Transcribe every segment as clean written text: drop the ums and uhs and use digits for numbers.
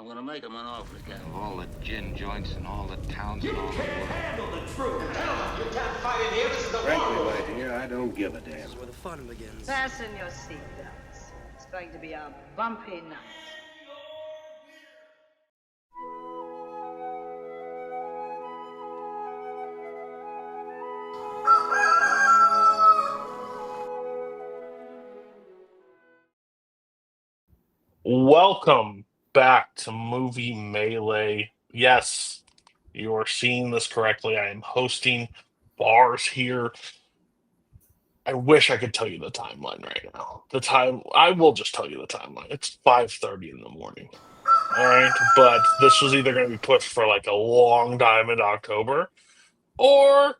I'm gonna make him an offer again. All the gin joints and all the towns and all the world. Handle the truth. You can't fight in here. This is the Frankly, war. my dear, I don't give a damn. This is where the fun begins. Fasten your seatbelts. It's going to be a bumpy night. Welcome back to Movie Melee. Yes, you are seeing this correctly. I am hosting bars here. I wish I could tell you the timeline right now. I will just tell you the timeline. It's 5:30 in the morning. All right, but this was either going to be pushed for like a long time in October, or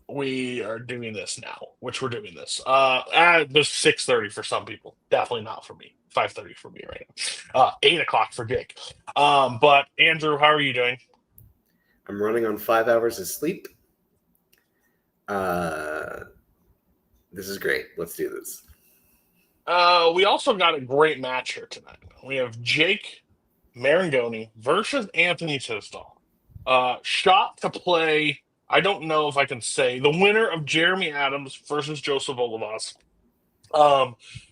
we are doing this now, which we're doing this. There's 6:30 for some people. Definitely not for me. 5:30 for me right now. 8 o'clock for Jake. But Andrew, how are you doing? I'm running on 5 hours of sleep. This is great. Let's do this. We also got a great match here tonight. We have Jake Maringoni versus Anthony Tisdall. Shot to play. I don't know if I can say the winner of Jeremy Adams versus Joseph Olivas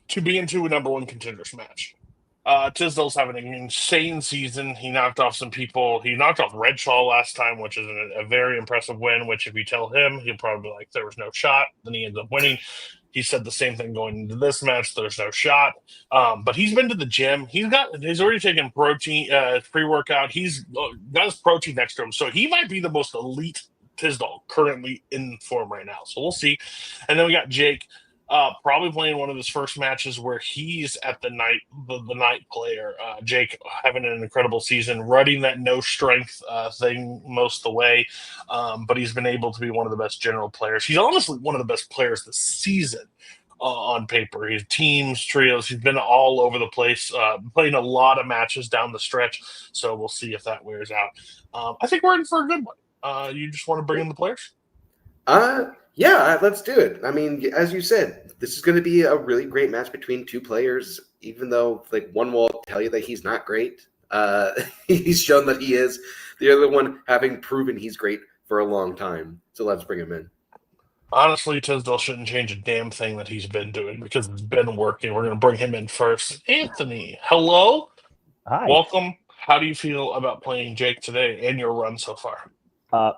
to be into a number one contenders match. Tisdall's having an insane season. He knocked off some people. He knocked off Redshaw last time, which is a very impressive win, which if you tell him, he'll probably be like, there was no shot. Then he ends up winning. He said the same thing going into this match. There's no shot. But he's been to the gym. He's already taken protein, pre-workout. He's got his protein next to him. So he might be the most elite Tisdall currently in form right now. So we'll see. And then we got Jake probably playing one of his first matches where he's at the night player. Jake having an incredible season, running that no strength thing most of the way. But he's been able to be one of the best general players. He's honestly one of the best players this season on paper. His teams, trios, he's been all over the place, playing a lot of matches down the stretch. So we'll see if that wears out. I think we're in for a good one. You just want to bring in the players? Yeah, let's do it. I mean, as you said, this is going to be a really great match between two players, even though like one will tell you that he's not great. He's shown that he is. The other one having proven he's great for a long time. So let's bring him in. Honestly, Tisdall shouldn't change a damn thing that he's been doing because it's been working. We're going to bring him in first. Anthony, hello. Hi. Welcome. How do you feel about playing Jake today and your run so far?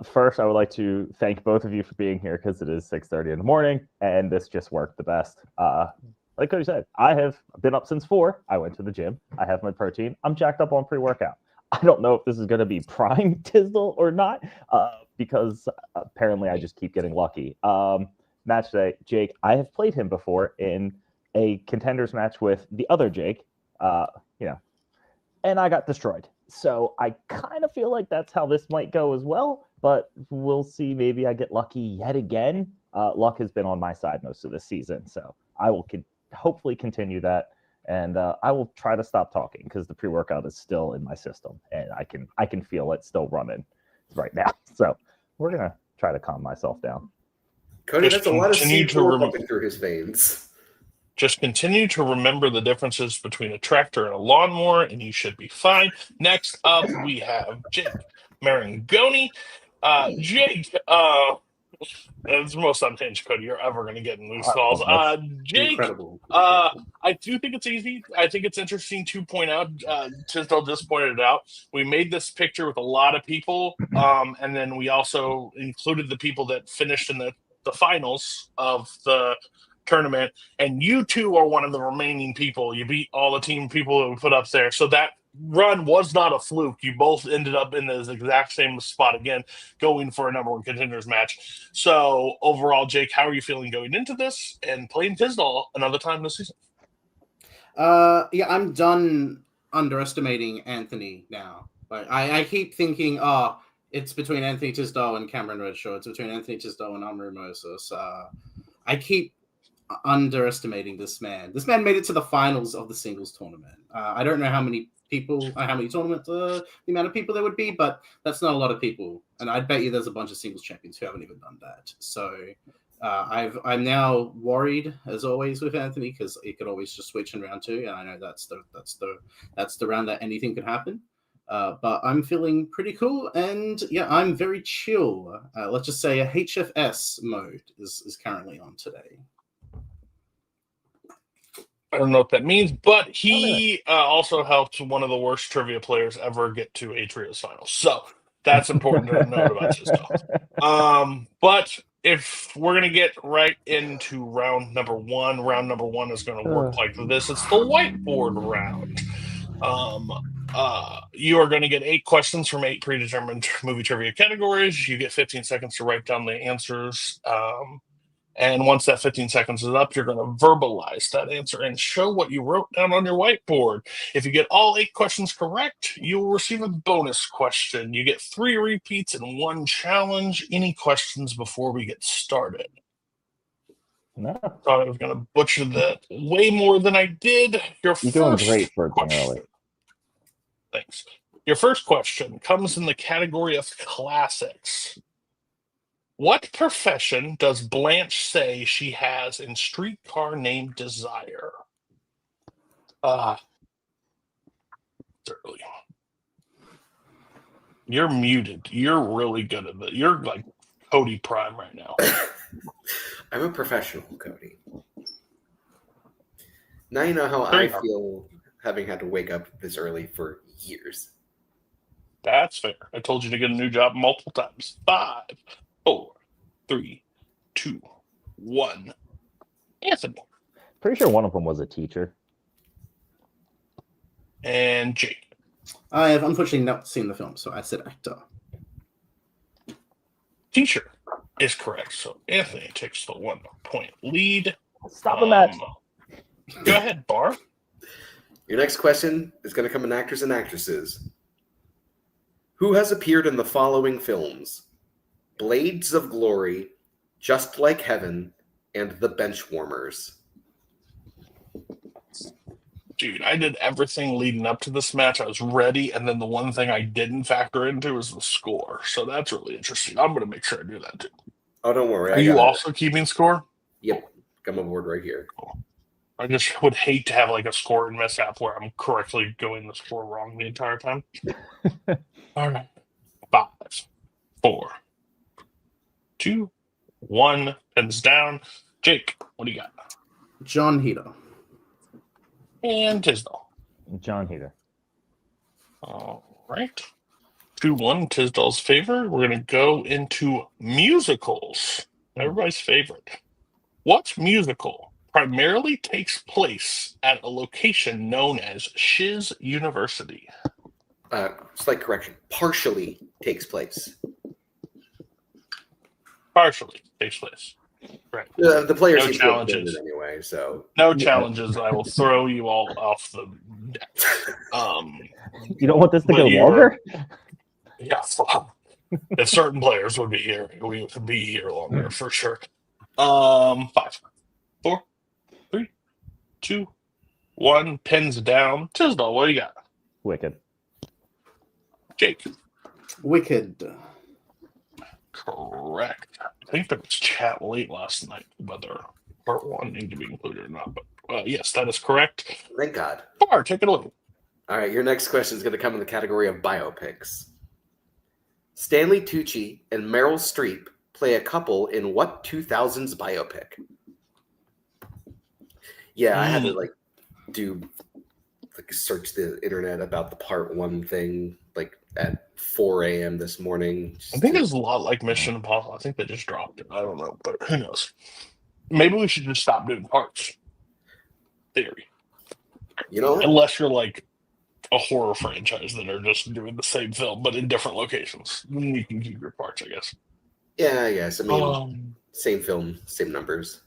First, I would like to thank both of you for being here because it is 6:30 in the morning, and this just worked the best. Like Cody said, I have been up since 4. I went to the gym. I have my protein. I'm jacked up on pre-workout. I don't know if this is going to be prime Tisdall or not because apparently I just keep getting lucky. Match today, Jake, I have played him before in a contenders match with the other Jake, and I got destroyed. So I kind of feel like that's how this might go as well, but we'll see. Maybe I get lucky yet again. Luck has been on my side most of this season, so I will hopefully continue that, and I will try to stop talking because the pre-workout is still in my system, and I can feel it still running right now. So we're gonna try to calm myself down. Cody, Just that's a lot of continue to C4 pumping through his veins. Just continue to remember the differences between a tractor and a lawnmower, and you should be fine. Next up, we have Jake Maringoni. Jake, it's the most unhinged Cody you're ever going to get in loose calls. Jake, Incredible. I do think it's easy. I think it's interesting to point out, Tisdall just pointed it out, we made this picture with a lot of people, and then we also included the people that finished in the finals of the tournament, and you two are one of the remaining people. You beat all the team people that we put up there. So that run was not a fluke. You both ended up in this exact same spot again, going for a number one contenders match. So overall, Jake, how are you feeling going into this and playing Tisdall another time this season? Yeah, I'm done underestimating Anthony now. Like I keep thinking, it's between Anthony Tisdall and Cameron Redshaw. It's between Anthony Tisdall and Amaru Moses. I keep underestimating this man. This man made it to the finals of the singles tournament. I don't know how many tournaments, the amount of people there would be, but that's not a lot of people. And I'd bet you there's a bunch of singles champions who haven't even done that. So I'm now worried as always with Anthony because it could always just switch in round 2, and I know that's the round that anything could happen. But I'm feeling pretty cool, and yeah, I'm very chill. Let's just say a HFS mode is currently on today. I don't know what that means, but he also helped one of the worst trivia players ever get to a trios final. So that's important to note about Tisdall. But if we're going to get right into round number 1, round number 1 is going to work like this. It's the whiteboard round. You are going to get 8 questions from 8 predetermined movie trivia categories. You get 15 seconds to write down the answers. And once that 15 seconds is up, you're going to verbalize that answer and show what you wrote down on your whiteboard. If you get all 8 questions correct, you will receive a bonus question. You get 3 repeats and 1 challenge. Any questions before we get started? No. Thought I was going to butcher that way more than I did. You're doing great for being early. Thanks. Your first question comes in the category of classics. What profession does Blanche say she has in Streetcar Named Desire? It's early. You're muted. You're really good at it. You're like Cody Prime right now. I'm a professional, Cody. Now you know how I feel having had to wake up this early for years. That's fair. I told you to get a new job multiple times. 5, 4, 3, 2, 1. Anthony. Pretty sure one of them was a teacher. And Jake. I have unfortunately not seen the film, so I said actor. Teacher is correct. So Anthony takes the 1-point lead. Stop the match. Go ahead, Bar. Your next question is going to come in actors and actresses. Who has appeared in the following films? Blades of Glory, Just Like Heaven, and The Benchwarmers. Dude, I did everything leading up to this match. I was ready, and then the one thing I didn't factor into was the score. So that's really interesting. I'm going to make sure I do that too. Oh, don't worry. Are you also keeping score? Yep. Come aboard right here. Cool. I just would hate to have like a score mishap where I'm correctly going the score wrong the entire time. All right. 5, 4, 2, 1. Pens down. Jake, what do you got? John Heder. And Tisdall. John Heder. All right. 2-1 Tisdall's favor. We're going to go into musicals. Everybody's favorite. What musical primarily takes place at a location known as Shiz University? Slight correction. Partially takes place. Partially takes place. Right. The players No seem challenges. to have anyway, so No challenges. I will throw you all off the deck. You don't want this to But go you longer? Yeah. If certain players would be here, we would be here longer for sure. 5, 4, 3, 2, 1. Pins down. Tisdall, what do you got? Wicked. Jake. Wicked. Correct. I think there was chat late last night whether part 1 needed to be included or not. But yes, that is correct. thank God. Bar, take it away. All right, your next question is going to come in the category of biopics. Stanley Tucci and Meryl Streep play a couple in what 2000s biopic? Yeah, I had to search the internet about the part 1 thing at 4 a.m. this morning. I think it's a lot like Mission Impossible. I think they just dropped it. I don't know, but who knows? Maybe we should just stop doing parts. Theory. You know what? Unless you're like a horror franchise that are just doing the same film but in different locations. Then you can keep your parts, I guess. Yeah, I guess. I mean, same film, same numbers.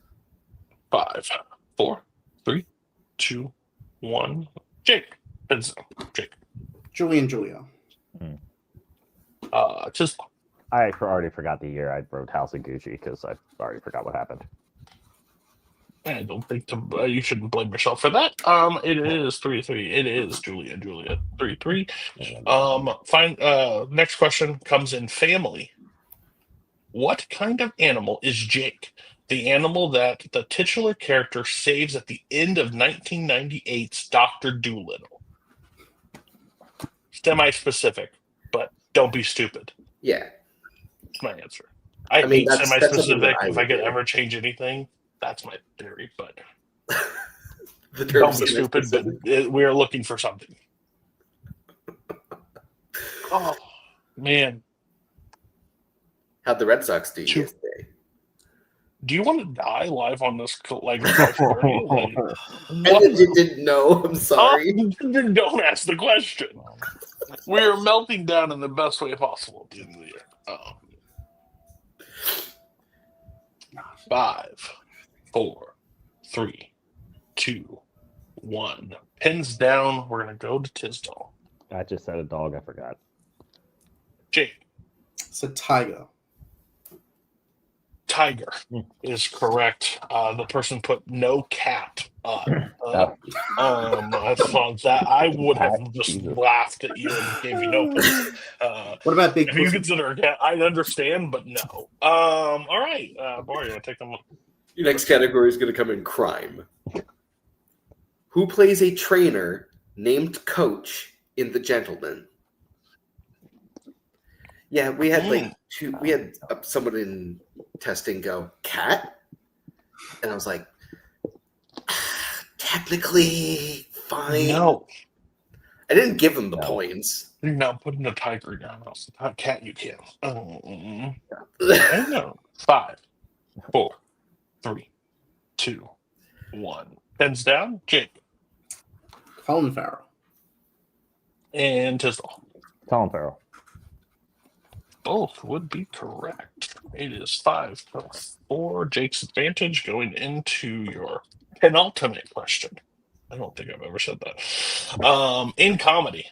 5, 4, 3, 2, 1. Jake. Jake. Julie and Julia. Just I already forgot the year I wrote House of Gucci because I already forgot what happened. I don't think you shouldn't blame yourself for that. It is 3-3. It is Julia 3-3. Next question comes in family. What kind of animal is Jake? the animal that the titular character saves at the end of 1998's Dr. Dolittle. Semi-specific, but don't be stupid. Yeah. That's my answer. I mean, hate that's something semi-specific. that I If I would could do. ever change anything, that's my theory. But The don't terms be stupid, but we are looking for something. Oh, man. How'd the Red Sox do yesterday? Do you want to die live on this, like, 5:30? Like, I legit didn't know. I'm sorry. Then don't ask the question. We are melting down in the best way possible at the end of the year. 5, 4, 3, 2, 1. Pins down. We're going to go to Tisdall. I just said a dog. I forgot. Jake. It's a tiger. Tiger is correct. The person put no cat on. I thought that I would have just laughed at you and gave you no points. What about big? If you consider a cat, I understand, but no. All right, Bar, you want to take them? Your next category is going to come in crime. Who plays a trainer named Coach in The Gentleman? Yeah, we had we had someone in testing go, cat? And I was like, technically, fine. No. I didn't give him the points. You're not putting the tiger down. Else the cat you can. I know. 5, 4, 3, 2, 1. Pens down. Jake. Colin Farrell. And Tisdall. Colin Farrell. Both would be correct. It is 5-4. Jake's advantage going into your penultimate question. I don't think I've ever said that. In comedy,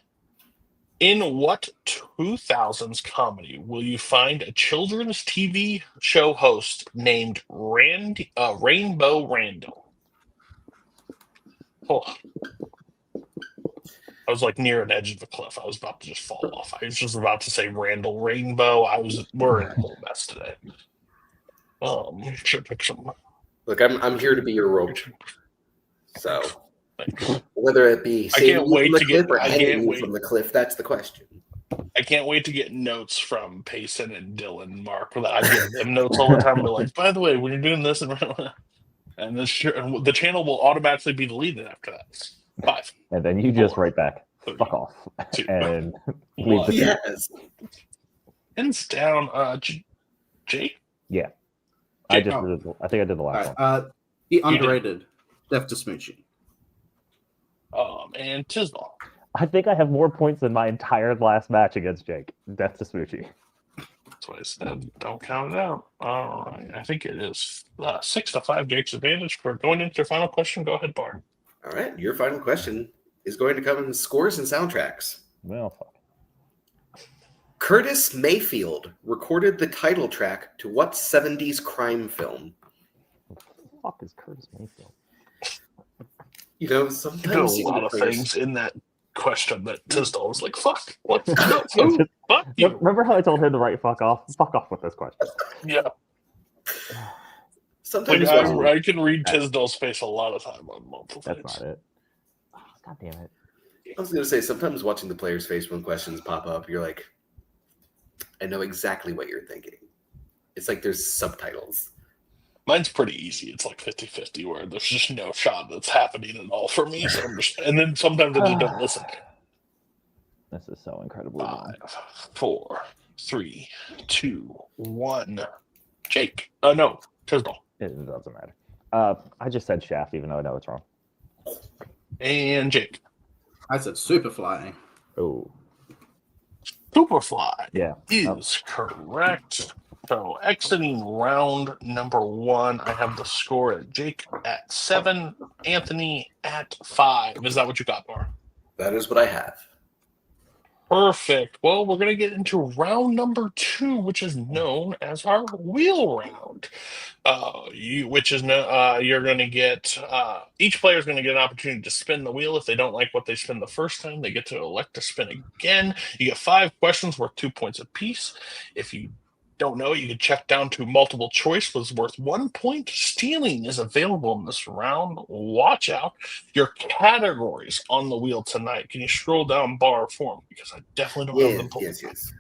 in what 2000s comedy will you find a children's TV show host named Rainbow Randall? Oh. I was like near an edge of a cliff. I was about to just fall off. I was just about to say Randall Rainbow. We're in a whole mess today. Should pick some. Look, I'm here to be your rope. So whether it be saving you from the cliff or hanging you from the cliff, that's the question. I can't wait to get notes from Payson and Dylan Mark. That I give them notes all the time. They're like, by the way, when you're doing this, and the channel will automatically be deleted after that. 5. And then you just write back, fuck off, 2, and leave the Yes. Pins down. Jake? Yeah. Jake. I think I did the last one. The underrated, Death to Smoochie. And Tisdall. I think I have more points than my entire last match against Jake. Death to Smoochie. That's what I said. Don't count it out. All right. I think it is 6-5 Jake's advantage. For going into your final question, go ahead, Bar. All right, your final question is going to come in scores and soundtracks. Well, fuck. Curtis Mayfield recorded the title track to what 70s crime film? What the fuck is Curtis Mayfield? You know, There sometimes are a lot of things in that question that Tisdall was like, fuck. What? Who? Fuck you. Remember how I told him to write fuck off? Fuck off with this question. Yeah. Sometimes I can read Tisdall's face a lot of time on multiple That's things. not it. Oh, God damn it. I was going to say, sometimes watching the player's face when questions pop up, you're like, I know exactly what you're thinking. It's like there's subtitles. Mine's pretty easy. It's like 50-50 where there's just no shot that's happening at all for me. So and then sometimes I just don't listen. This is so incredibly 5, 4, 3, 2, 1. Jake. No, Tisdall. It doesn't matter. I just said Shaft, even though I know it's wrong. And Jake. I said Superfly. Oh. Superfly Yeah. is correct. So exiting round number 1, I have the score at Jake at 7, Anthony at 5. Is that what you got, Bar? That is what I have. Perfect. Well, we're going to get into round number 2, which is known as our wheel round. You're going to get each player is going to get an opportunity to spin the wheel. If they don't like what they spin the first time, they get to elect to spin again. You get 5 questions worth 2 points apiece. If you don't know, you can check down to multiple choice was worth 1 point. Stealing is available in this round. Watch out. Your categories on the wheel tonight. Can you scroll down bar for me? Because I definitely don't have them pulled. Yes.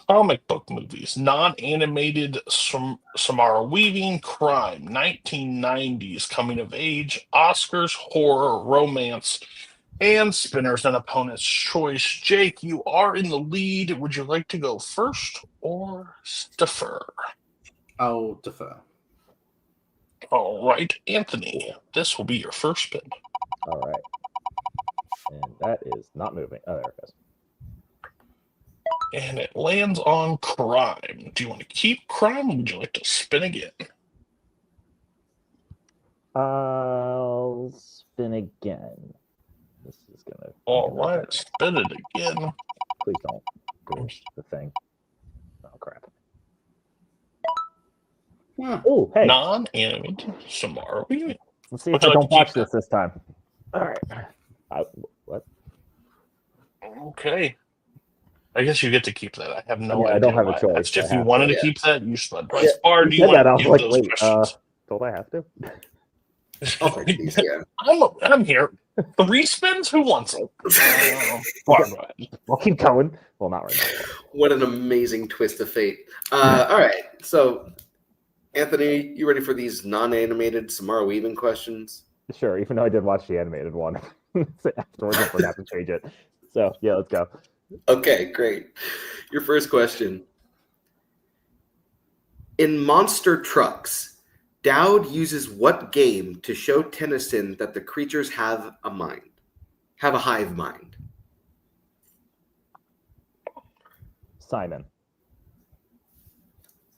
Comic book movies, non-animated Samara Weaving, crime, 1990s coming of age, Oscars, horror, romance, and spinners and opponent's choice. Jake, you are in the lead. Would you like to go first or defer? I'll defer. All right, Anthony, this will be your first spin. All right. And that is not moving. Oh, there it goes. And it lands on crime. Do you want to keep crime or would you like to spin again? I'll spin again. This is gonna. All right, spin it again. Please don't do the thing. Oh crap. Oh, hey. Non-animated Samara Weaving. Let's see if I don't botch this time. All right. What? Okay. I guess you get to keep that. I have no idea. I don't have a choice. If you wanted to keep that, you should. Yeah. Or do you want to give those wait, questions? don't I have to? I'm here. 3 spins? Who wants it? We'll keep going. Well, not right now. What an amazing twist of fate. All right. So, Anthony, you ready for these non-animated Samara Weaving questions? Sure, even though I did watch the animated one. Afterwards, I forgot to change it. So, yeah, let's go. Okay, great. Your first question. In Monster Trucks, Dowd uses what game to show Tennyson that the creatures have a mind? Have a hive mind? Simon.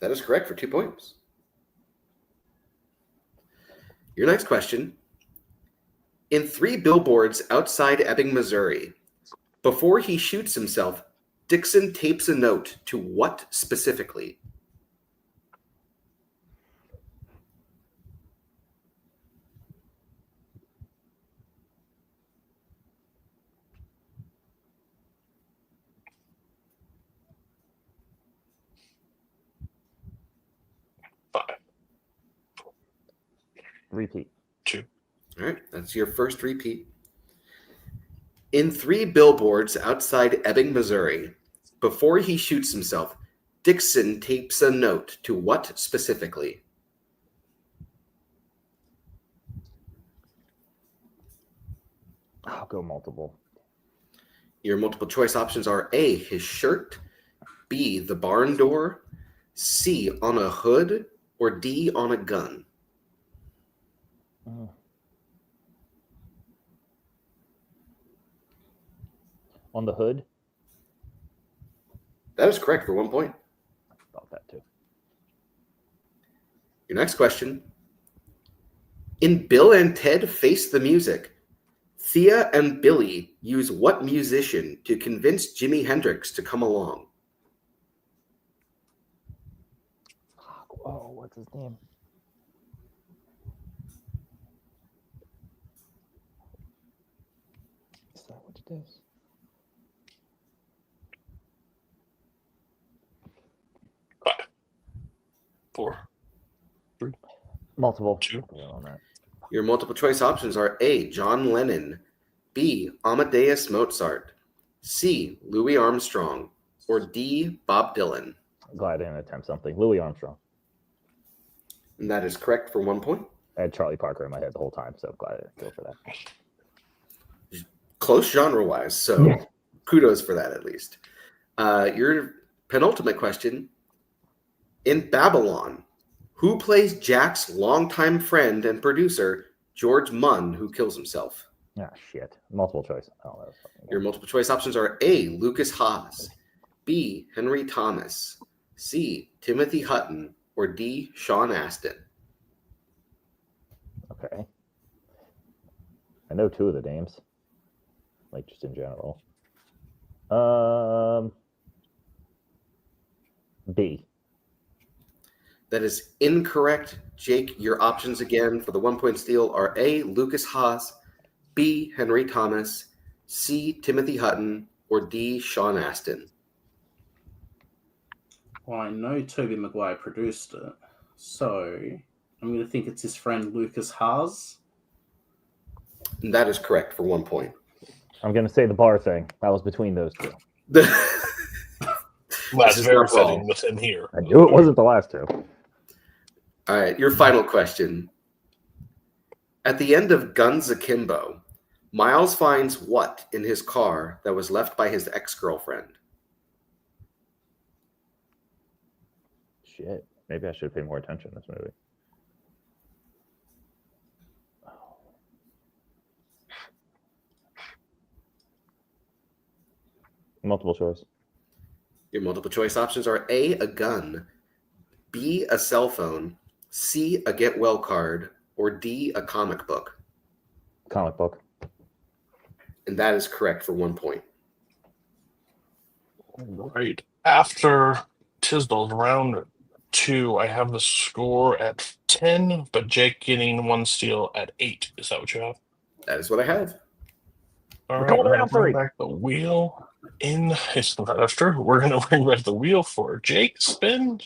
That is correct for 2 points. Your next question. In 3 billboards outside Ebbing, Missouri, before he shoots himself, Dixon tapes a note to what specifically? Repeat. 2. All right, that's your first repeat. In 3 billboards outside Ebbing, Missouri, before he shoots himself, Dixon tapes a note to what specifically? I'll go multiple. Your multiple choice options are A, his shirt, B, the barn door, C, on a hood, or D, on a gun. On the hood? That is correct for 1 point. I thought that too. Your next question. In Bill and Ted Face the Music, Thea and Billy use what musician to convince Jimi Hendrix to come along? Oh, what's his name? Is that what it is? Four. Multiple. 2. On that. Your multiple choice options are A, John Lennon, B, Amadeus Mozart, C, Louis Armstrong, or D, Bob Dylan. I'm glad I didn't attempt something. Louis Armstrong. And that is correct for 1 point. I had Charlie Parker in my head the whole time, so I'm glad I didn't go for that. Close genre-wise, so kudos for that at least. Your penultimate question. In Babylon, who plays Jack's longtime friend and producer, George Munn, who kills himself? Ah, shit. Multiple choice. Oh, that was fucking Your multiple choice options are A, Lucas Haas, B, Henry Thomas, C, Timothy Hutton, or D, Sean Astin. Okay. I know 2 of the names, like just in general. B. That is incorrect. Jake, your options again for the 1 point steal are A, Lucas Haas, B, Henry Thomas, C, Timothy Hutton, or D. Sean Astin? Well, I know Tobey Maguire produced it, so I'm going to think it's his friend Lucas Haas. And that is correct for 1 point. I'm going to say the bar thing. That was between those two. That's is very not wrong. fitting with him here. I knew it wasn't the last two. All right, your final question. At the end of Guns Akimbo, Miles finds what in his car that was left by his ex-girlfriend? Shit. Maybe I should pay more attention to this movie. Multiple choice. Your multiple choice options are A, a gun, B, a cell phone, C, a get well card, or D, a comic book. Comic book. And that is correct for 1 point. Right. After Tisdall's round 2, I have the score at 10, but Jake getting 1 steal at 8. Is that what you have? That is what I have. All We're right, going we're around going to bring three. back the wheel in. It's not after. We're going to bring back the wheel for Jake. Spin.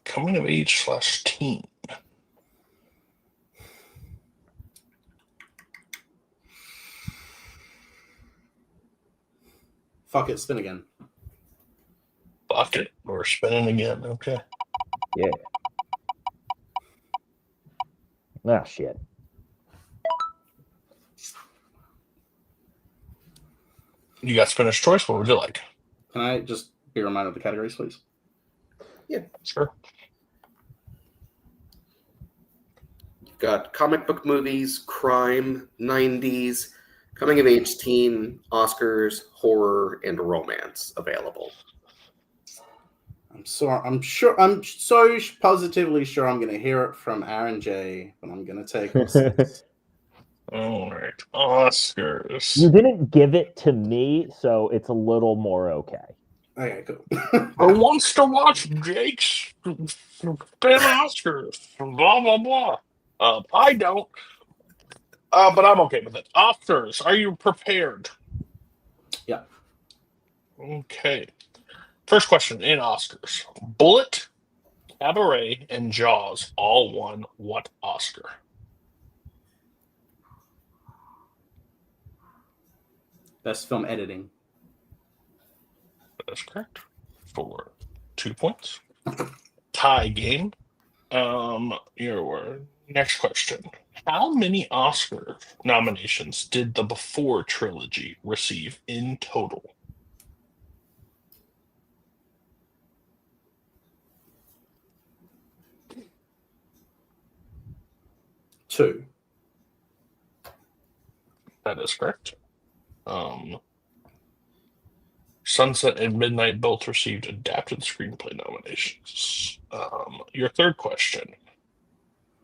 Coming of age / teen. Fuck it, spin again. Fuck it. We're spinning again. Okay. Yeah. Ah, shit. You got spinner's choice. What would you like? Can I just be reminded of the categories, please? Sure. You've got comic book movies, crime, 90s, coming of age teen, Oscars, horror, and romance available. I'm so positively sure I'm going to hear it from Aaron J, but I'm going to take it. All right. Oscars. You didn't give it to me, so it's a little more okay. Okay, cool. Who wants to watch Jake's spin Oscars? Blah, blah, blah. I don't. But I'm okay with it. Oscars, are you prepared? Yeah. Okay. First question in Oscars. Bullet, Cabaret, and Jaws all won what Oscar? Best film editing. That's correct. For 2 points. Tie game. Your next question. How many Oscar nominations did the Before trilogy receive in total? Two. That is correct. Sunset and Midnight both received adapted screenplay nominations. Your third question.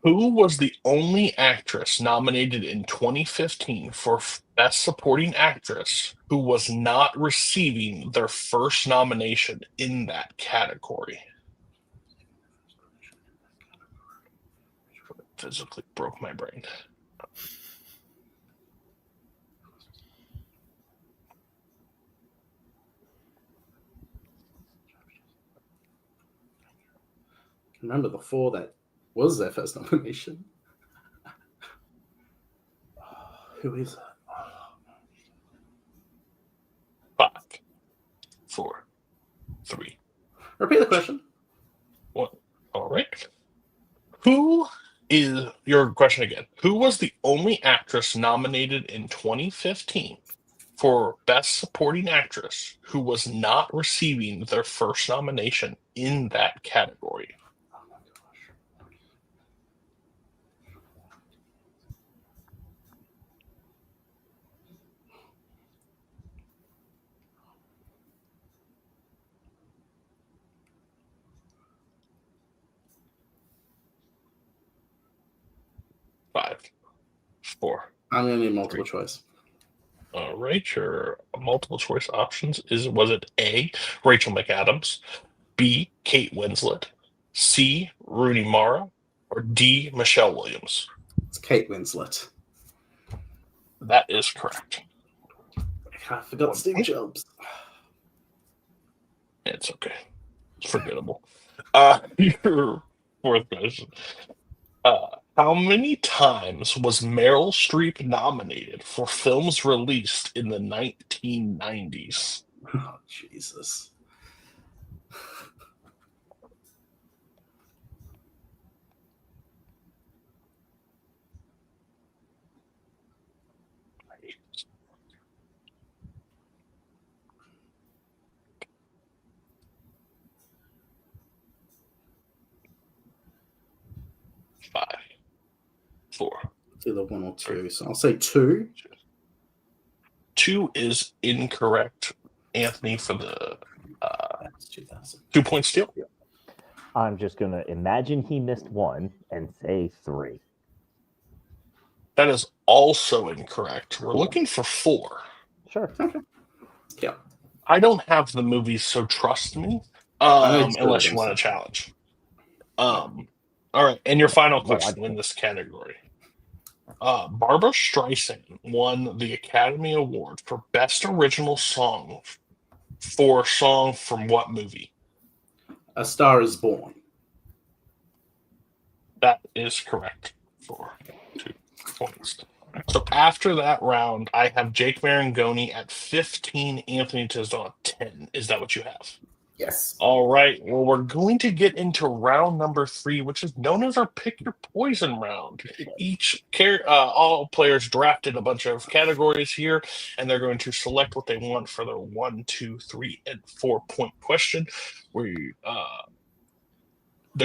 Who was the only actress nominated in 2015 for Best Supporting Actress who was not receiving their first nomination in that category? Physically broke my brain. Remember the 4 that was their first nomination? Who is it? 5, 4, 3, Repeat the question. 1. All right. Who is your question again? Who was the only actress nominated in 2015 for Best Supporting Actress who was not receiving their first nomination in that category? Oh my gosh. 5, 4. I'm going to need multiple choice. All right, your multiple choice options was it A, Rachel McAdams, B, Kate Winslet, C, Rooney Mara, or D. Michelle Williams? It's Kate Winslet. That is correct. I forgot Steve Jobs. It's okay. It's forgettable. Your fourth question. How many times was Meryl Streep nominated for films released in the 1990s? Oh, Jesus. Five, four. It's either 1 or 2, so I'll say 2. 2 is incorrect, Anthony, for the That's 2000. 2-point steal. I'm just going to imagine he missed 1 and say 3. That is also incorrect. We're looking for 4. Sure. Yeah. I don't have the movies, so trust me. Unless you want a challenge. All right, and your final question in this category. Barbara Streisand won the Academy Award for Best Original Song for song from what movie? A Star is Born. That is correct for 2 points. So after that round, I have Jake Maringoni at 15, Anthony Tisdall at 10. Is that what you have? Yes. All right. Well, we're going to get into round number 3, which is known as our Pick Your Poison round. All players drafted a bunch of categories here, and they're going to select what they want for their 1, 2, 3, and 4-point question. The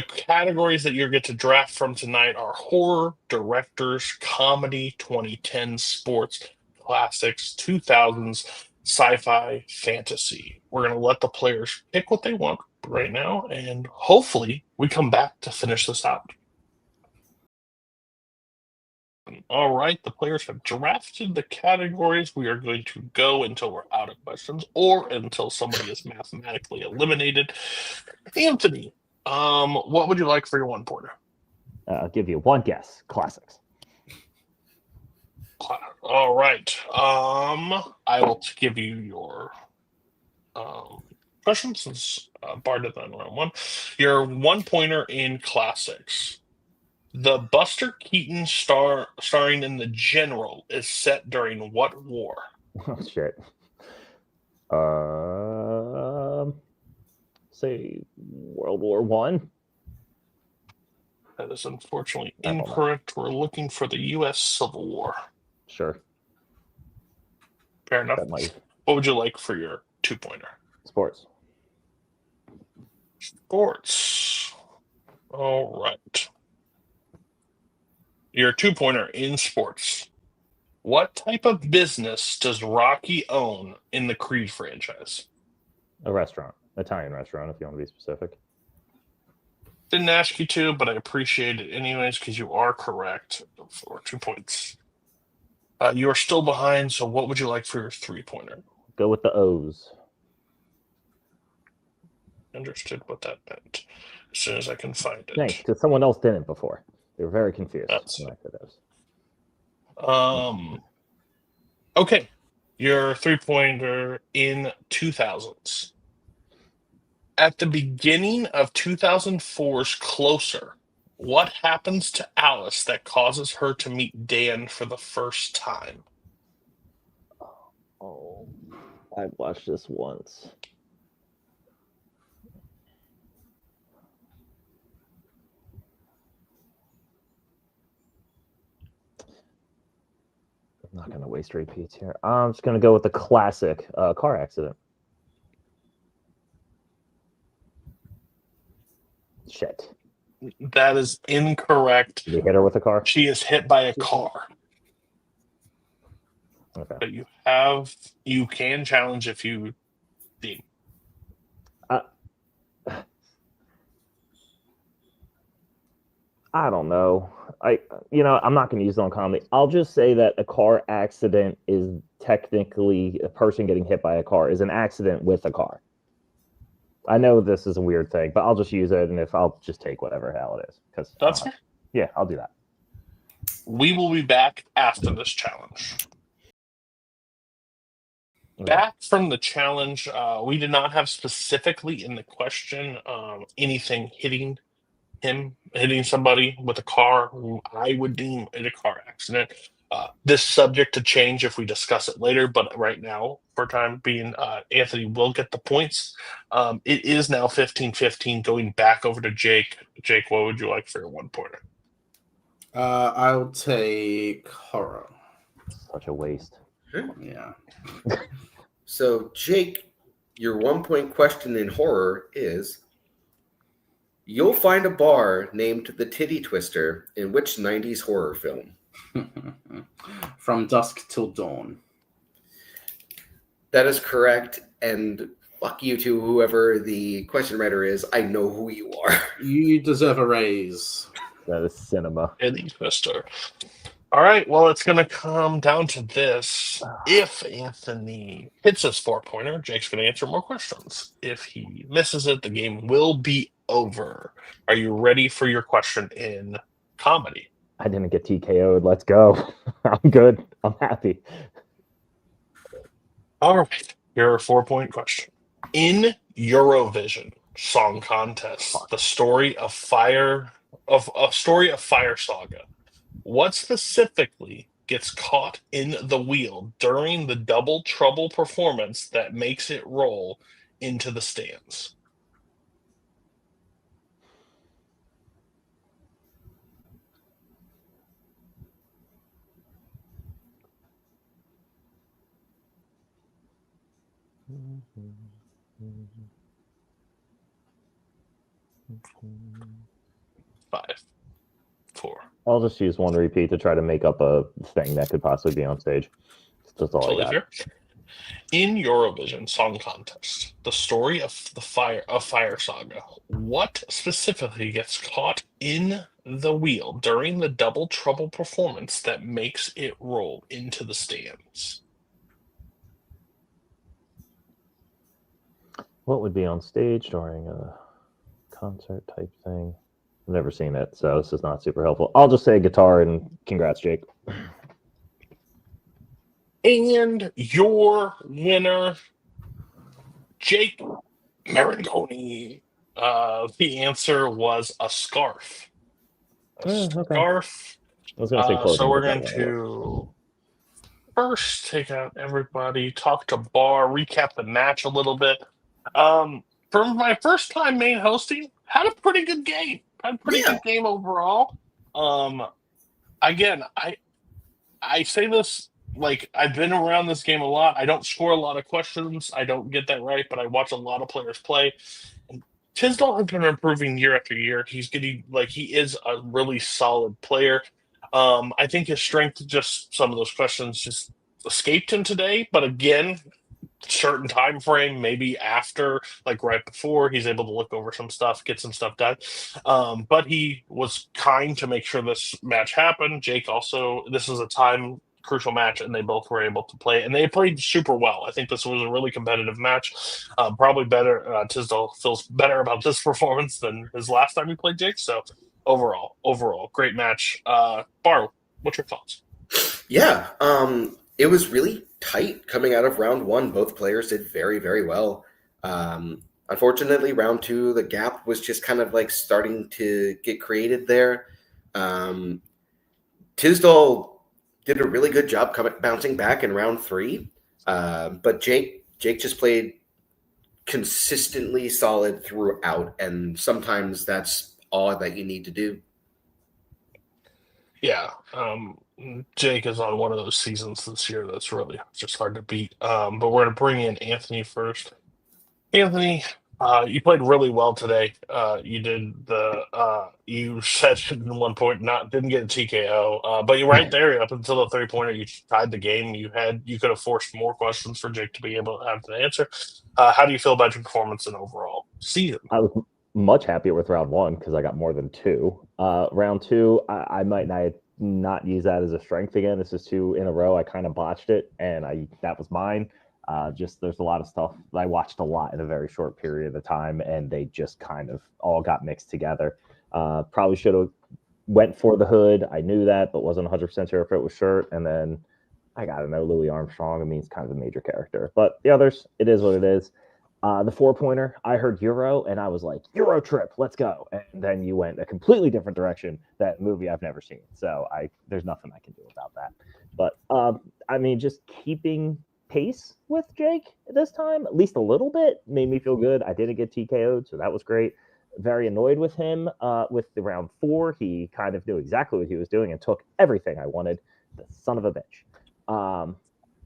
categories that you get to draft from tonight are horror, directors, comedy, 2010, sports, classics, 2000s, sci-fi, fantasy. We're going to let the players pick what they want right now, and hopefully we come back to finish this out. All right, the players have drafted the categories. We are going to go until we're out of questions or until somebody is mathematically eliminated. Anthony, what would you like for your 1-pointer? I'll give you one guess. Classics. All right. I will give you your question since Bard did that in round 1. Your 1-pointer in classics. The Buster Keaton starring in The General is set during what war? Oh, shit. Say World War One. That is unfortunately incorrect. We're looking for the U.S. Civil War. Sure. Fair enough. What would you like for your 2-pointer? Sports. Sports. All right. Your 2-pointer in sports. What type of business does Rocky own in the Creed franchise? A restaurant. Italian restaurant, if you want to be specific. Didn't ask you to, but I appreciate it anyways because you are correct for 2 points. You are still behind, so what would you like for your 3-pointer? Go with the O's. Understood what that meant. As soon as I can find it. Thanks, because someone else didn't before. They were very confused. Okay. Your 3-pointer in 2000s. At the beginning of 2004's Closer, what happens to Alice that causes her to meet Dan for the first time? Oh, I watched this once. I'm not going to waste repeats here. I'm just going to go with the classic car accident. Shit. That is incorrect. Did you hit her with a car? She is hit by a car. Okay. But you can challenge if you deem. I don't know. I'm not going to use it on comedy. I'll just say that a car accident is technically a person getting hit by a car is an accident with a car. I know this is a weird thing, but I'll just use it, and if I'll just take whatever hell it is. That's fair. Yeah, I'll do that. We will be back after this challenge. Okay. Back from the challenge, we did not have specifically in the question anything hitting somebody with a car who I would deem it a car accident. This subject to change if we discuss it later, but right now, for time being, Anthony will get the points. It is now 15-15, going back over to Jake. Jake, what would you like for your 1 pointer? I'll take horror. Such a waste. Yeah. So, Jake, your 1 point question in horror is: you'll find a bar named the Titty Twister in which 90s horror film? From Dusk Till Dawn. That is correct, and fuck you to whoever the question writer is. I know who you are. You deserve a raise. That is cinema. Titty Twister. All right, well, it's going to come down to this. If Anthony hits his 4-pointer, Jake's going to answer more questions. If he misses it, the game will be over. Are you ready for your question in comedy? I didn't get TKO'd. Let's go. I'm good. I'm happy. All right, your 4-point question. In Eurovision Song Contest, the story of Fire Saga, what specifically gets caught in the wheel during the double trouble performance that makes it roll into the stands? Five, four. I'll just use one repeat to try to make up a thing that could possibly be on stage. That's all Totally I got. fair. In Eurovision Song Contest, the story of Fire Saga, what specifically gets caught in the wheel during the double trouble performance that makes it roll into the stands? What would be on stage during a concert type thing? I've never seen it, so this is not super helpful. I'll just say guitar, and congrats, Jake. And your winner, Jake Maringoni. The answer was a scarf. Okay. Scarf. I was going to say clothing. So we're but that going won't work. to first take out everybody, talk to Bar, recap the match a little bit. For my first time main hosting, had a pretty good game. Had a pretty good game overall. Again, I say this like I've been around this game a lot. I don't score a lot of questions. I don't get that right, but I watch a lot of players play. And Tisdall has been improving year after year. He's getting he is a really solid player. I think his strength, just some of those questions just escaped him today. But again, certain time frame, maybe after, like right before, he's able to look over some stuff, get some stuff done. But he was kind to make sure this match happened. Jake also, this is a crucial match, and they both were able to play, and they played super well. I think this was a really competitive match. Probably better. Tisdall feels better about this performance than his last time he played Jake. So overall, great match. Bar, what's your thoughts? Yeah, it was really tight coming out of round one. Both players did very, very well. Unfortunately, round two, the gap was just kind of like starting to get created there. Tisdall did a really good job bouncing back in round three, but Jake just played consistently solid throughout, and sometimes that's all that you need to do. Yeah, Jake is on one of those seasons this year that's really just hard to beat. But we're going to bring in Anthony first. Anthony, you played really well today. You did you said at one point didn't get a TKO, but you're right there up until the 3-pointer. You tied the game. You could have forced more questions for Jake to be able to have the answer. How do you feel about your performance in overall season? I was much happier with round one because I got more than two. Round two, I might not use that as a strength again. This is 2 in a row. I kind of botched it, and that was mine. There's a lot of stuff I watched a lot in a very short period of time, and they just kind of all got mixed together. Probably should have went for the hood. I knew that, but wasn't 100% sure if it was shirt. And then I got to know Louis Armstrong. I mean, he's kind of a major character. But the others, it is what it is. The 4-pointer, I heard Euro, and I was like, Euro trip, let's go. And then you went a completely different direction, that movie I've never seen. So there's nothing I can do about that. But, I mean, just keeping pace with Jake this time, at least a little bit, made me feel good. I didn't get TKO'd, so that was great. Very annoyed with him with the round 4. He kind of knew exactly what he was doing and took everything I wanted. The son of a bitch.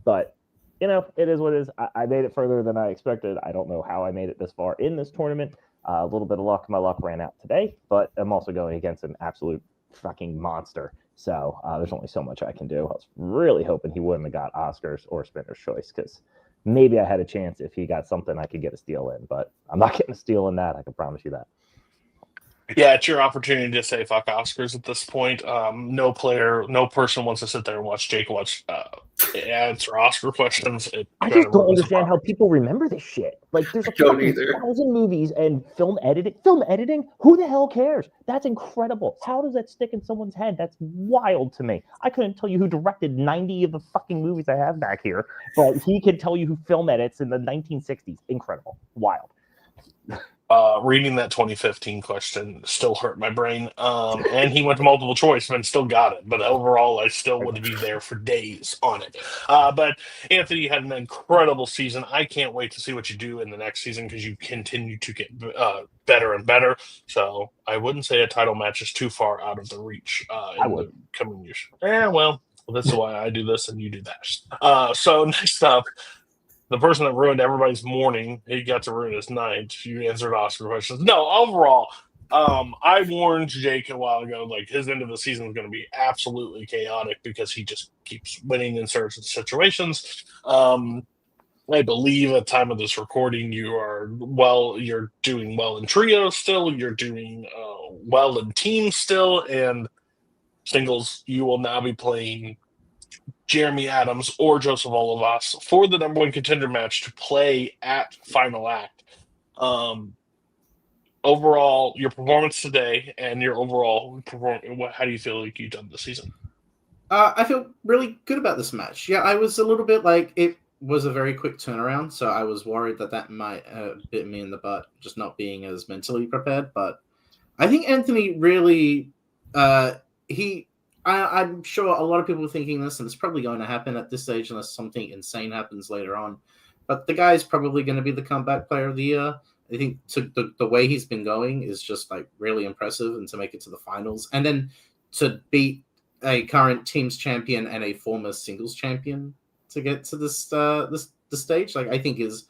But you know, it is what it is. I made it further than I expected. I don't know how I made it this far in this tournament. A little bit of luck. My luck ran out today, but I'm also going against an absolute fucking monster. So there's only so much I can do. I was really hoping he wouldn't have got Oscars or Spinner's Choice, because maybe I had a chance if he got something I could get a steal in, but I'm not getting a steal in that. I can promise you that. Yeah, it's your opportunity to say fuck Oscars at this point. No person wants to sit there and watch Jake answer Oscar questions. I just don't understand how people remember this shit. Like, there's a Don't fucking either. 1,000 movies and film editing. Film editing? Who the hell cares? That's incredible. How does that stick in someone's head? That's wild to me. I couldn't tell you who directed 90 of the fucking movies I have back here, but he can tell you who film edits in the 1960s. Incredible. Wild. Reading that 2015 question still hurt my brain. And he went to multiple choice and still got it. But overall, I still would be there for days on it. But Anthony had an incredible season. I can't wait to see what you do in the next season, because you continue to get better and better. So I wouldn't say a title match is too far out of the reach in the coming years. Well, this is why I do this and you do that. So next up, the person that ruined everybody's morning, he got to ruin his night. You answered Oscar questions. No, overall, I warned Jake a while ago, like, his end of the season is going to be absolutely chaotic because he just keeps winning in certain situations. I believe at the time of this recording, you're doing well in trios still. You're doing well in teams still, and singles. You will now be playing Jeremy Adams or Joseph Olivas for the number 1 contender match to play at Final Act. Overall, your performance today and your overall performance, how do you feel like you've done this season? I feel really good about this match. Yeah, I was a little bit like, it was a very quick turnaround, so I was worried that might bit me in the butt, just not being as mentally prepared. But I think Anthony really, I'm sure a lot of people are thinking this, and it's probably going to happen at this stage unless something insane happens later on. But the guy's probably going to be the comeback player of the year. I think the way he's been going is just like really impressive, and to make it to the finals, and then to beat a current teams champion and a former singles champion to get to this stage, like, I think is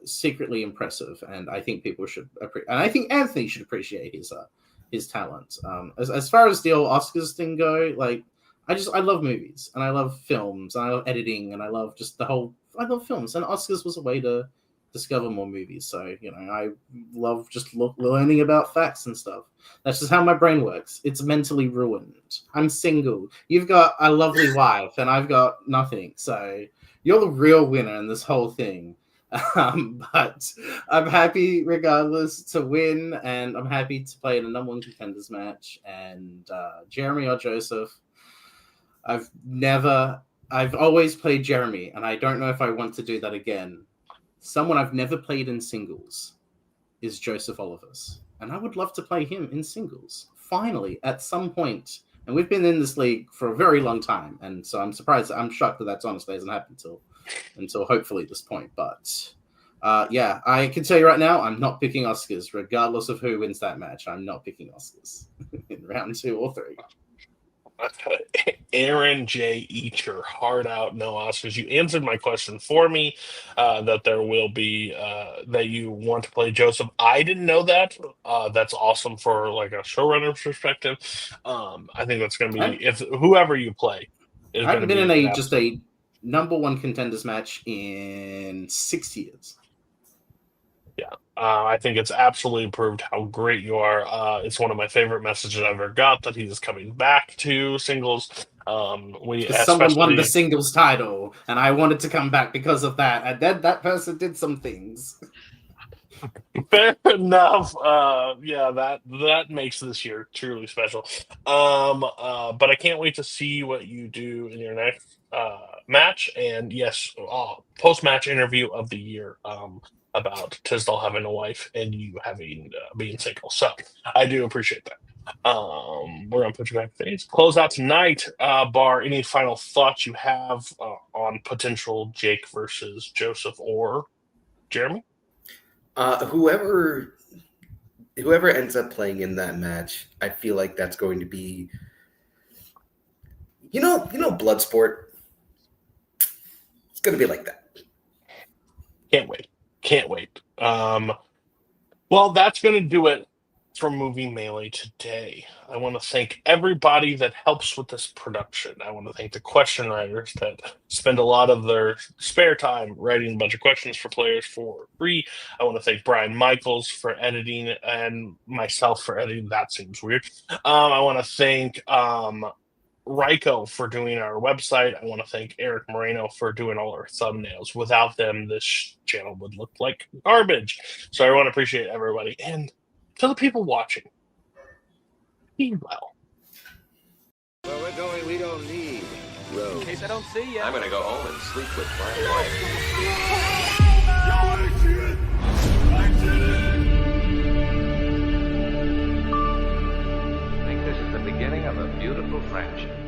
secretly impressive, and I think people should and I think Anthony should appreciate his talent. As far as the old Oscars thing go, like, I love movies, and I love films, and I love editing, and I love films, and Oscars was a way to discover more movies. So, you know, I love just learning about facts and stuff. That's just how my brain works. It's mentally ruined. I'm single. You've got a lovely wife, and I've got nothing. So you're the real winner in this whole thing. But I'm happy regardless to win, and I'm happy to play in a number 1 contenders match. And Jeremy or Joseph, I've always played Jeremy, and I don't know if I want to do that again. Someone I've never played in singles is Joseph Olivas, and I would love to play him in singles finally at some point. And we've been in this league for a very long time, and so I'm shocked that that's honestly hasn't happened until hopefully this point. But yeah, I can tell you right now, I'm not picking Oscars, regardless of who wins that match. I'm not picking Oscars in round 2 or 3. Aaron J. Eat your heart out, no Oscars. You answered my question for me, that there will be that you want to play Joseph. I didn't know that. That's awesome for like a showrunner's perspective. I think that's going to be, if whoever you play is I going to haven't be been in just a number 1 contenders match in 6 years. Yeah, I think it's absolutely proved how great you are. It's one of my favorite messages I ever got that he's coming back to singles. Someone won the singles title, and I wanted to come back because of that. And then that person did some things. Fair enough. Yeah, that makes this year truly special. But I can't wait to see what you do in your next match. And yes, post match interview of the year. About Tisdall having a wife and you having being single. So I do appreciate that. We're gonna put you back phase. Close out tonight. Bar, any final thoughts you have on potential Jake versus Joseph or Jeremy? Whoever ends up playing in that match, I feel like that's going to be, Bloodsport. It's going to be like that. Can't wait. Well, that's going to do it for Movie Melee today. I want to thank everybody that helps with this production. I want to thank the question writers that spend a lot of their spare time writing a bunch of questions for players for free. I want to thank Brian Michaels for editing and myself for editing. That seems weird. I want to thank Ryko for doing our website. I want to thank Eric Moreno for doing all our thumbnails. Without them, this channel would look like garbage. So I want to appreciate everybody. And to the people watching, be well. Where we're going, we don't need roads. In case I don't see you. I'm gonna go home and sleep with my wife. I think this is the beginning of a beautiful friendship.